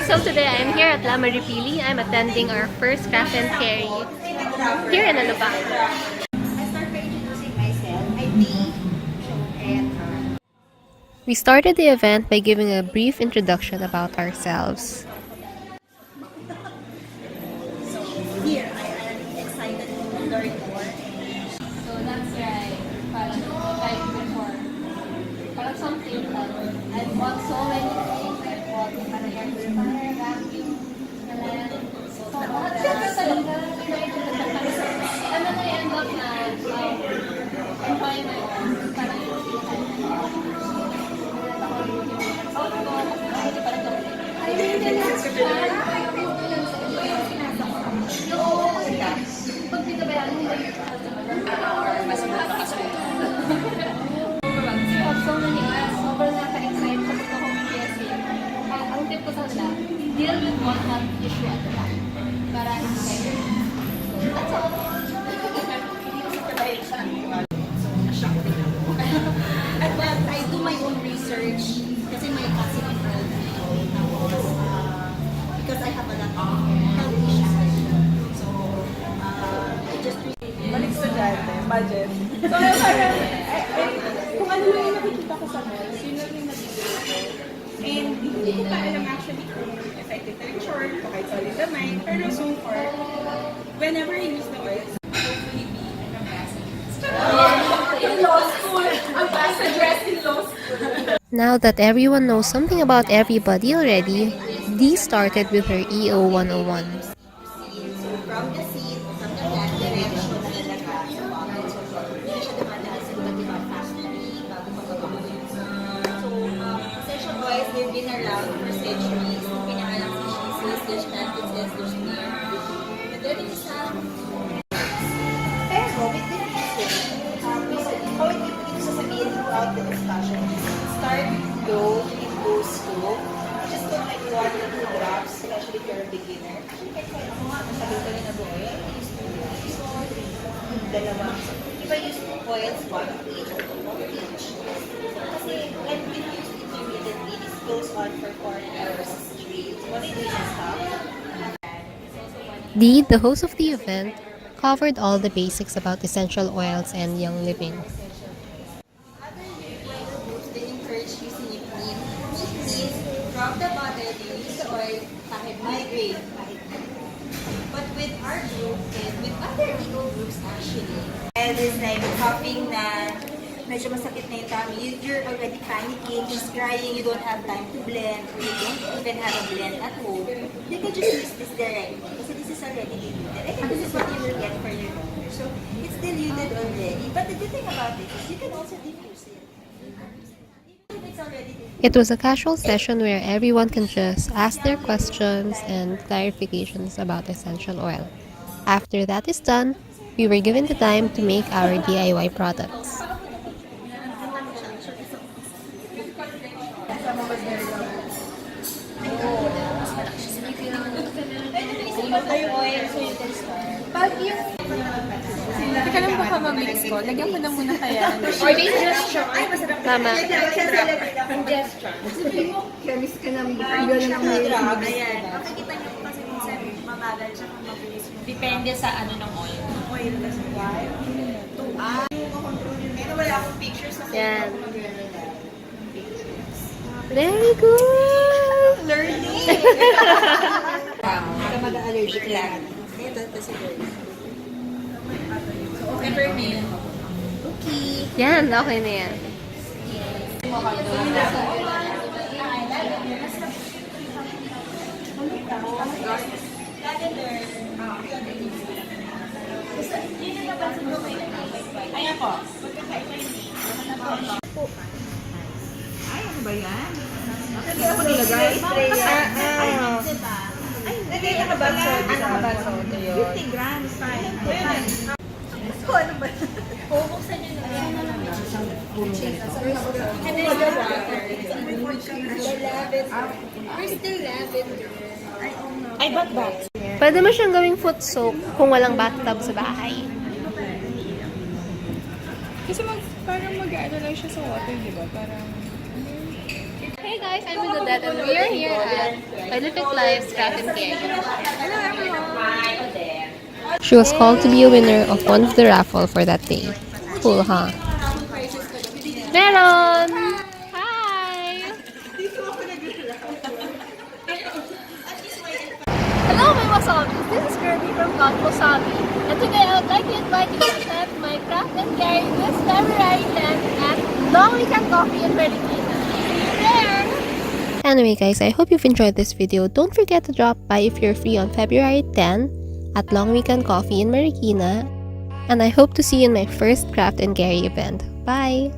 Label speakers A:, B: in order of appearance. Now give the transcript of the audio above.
A: So today I'm here at La Maripili. I'm attending our first craft and carry here in Alabang.
B: I start by introducing myself. I'm Dee. And
A: We started the event by giving a brief introduction about ourselves.
B: so here I am excited to learn more.
A: So that's right. Parang like before. Parang something I've bought so many things. I've bought parang air purifier, vacuum, and then so lahat talaga. And then I end up na buying my own. Parang pag pinabayaan mo mas so many hours, sobrang nakaka-excite sa pagka home PSA. Ang tip ko sa kanila, deal with one health issue at a time. Para hindi kayo. That's all.
B: Hindi ko super dahil siya. So, na-shock din ako. But I do my own research kasi may cousin enrolled because I have a lot of health issues. So, I just
C: balik sa dati, budget. So, parang, kung ano lang yung nakikita ko sa malls, yun lang yung nabibili ko. And hindi ko pa alam actually kung effective na yung short, o kahit solid naman. Pero so far, whenever I use the oils, hopefully be an ambassador. In law school! Ambassadress in law school!
A: Now that everyone knows something about everybody already, Dee started with her EO 101.
B: So, from the seat, from the back direction na nalaga sa bottle. So, hindi siya dumadaan sa iba't ibang factory bago magpapakamulit. So, essential oils, they've been around for centuries. Yung pinangalang species, there's plantains, there's near. But there is some... Pero, with the reason, how it dito sasabihin throughout the discussion, start low, it goes slow. Just put like 1 to 2 drops, especially if you're a beginner. Ako nga, masagal ko rin na buo. I used to use dalawa. If I use 2 oils, 1 each or 2 each. Kasi when we use intermittently, this goes on for 4 hours straight. What I do is stop.
A: Dee, the host of the event, covered all the basics about essential oils and young living.
B: Other oil groups, they encourage using it clean. Means from the bottle, you use the oil kahit migraine, kahit but with our group and with other legal groups actually, and it's like coughing na medyo masakit na yung tummy, you're already panicking, just crying, you don't have time to blend, or you don't even have a blend at home, you can just use this directly kasi this is already diluted. I think this is what you will get for your daughter. So it's diluted already, but the good thing about it is you can also diffuse it. Even if it's already diluted.
A: It was a casual session where everyone can just ask their questions and clarifications about essential oil. After that is done, we were given the time to make our DIY products.
C: Teka lang baka ma-mix ko. Lagyan ko na muna kaya.
A: Or Tama.
C: Chemist ka ng
B: Ayan, makikita niyo po kasi minsan mabagal siya kung mabilis mo.
D: Depende sa ano ng oil.
B: Oil kasi. Pero wala akong pictures na
A: Yan. Very good!
B: learning. Para mag-allergic lang. Ito si Jirbie.
D: Peppermint.
B: Okay.
A: Yan, okay na yan.
D: Ayan po.
C: Ay, ano ba yan? Hindi ako nilagay. Hindi, nakabansod. Nakabansod. 50 grams. Fine. So, ano ba?
D: Bubuksan nyo na yan.
B: And then the water. We're still lavender.
D: Ay, ba't ba?
A: Pwede mo siyang gawing foot soak kung walang bathtub sa bahay.
C: Kasi parang mag-ano lang siya sa water, di ba? Parang...
A: Hey guys, I'm with Odette and we are here at Oilific Lives Craft and Carry.
B: Hello everyone!
A: She was called to be a winner of one of the raffle for that day. Cool, huh? Meron! Hi! Hello, my wasabis! This is Jirbie from Couchwasabi. And today I would like to invite you to attend my craft and carry this February 10th at Long Weekend Coffee in Marikina. See you there! Anyway guys, I hope you've enjoyed this video. Don't forget to drop by if you're free on February 10 at Long Weekend Coffee in Marikina. And I hope to see you in my first craft and carry event. Bye!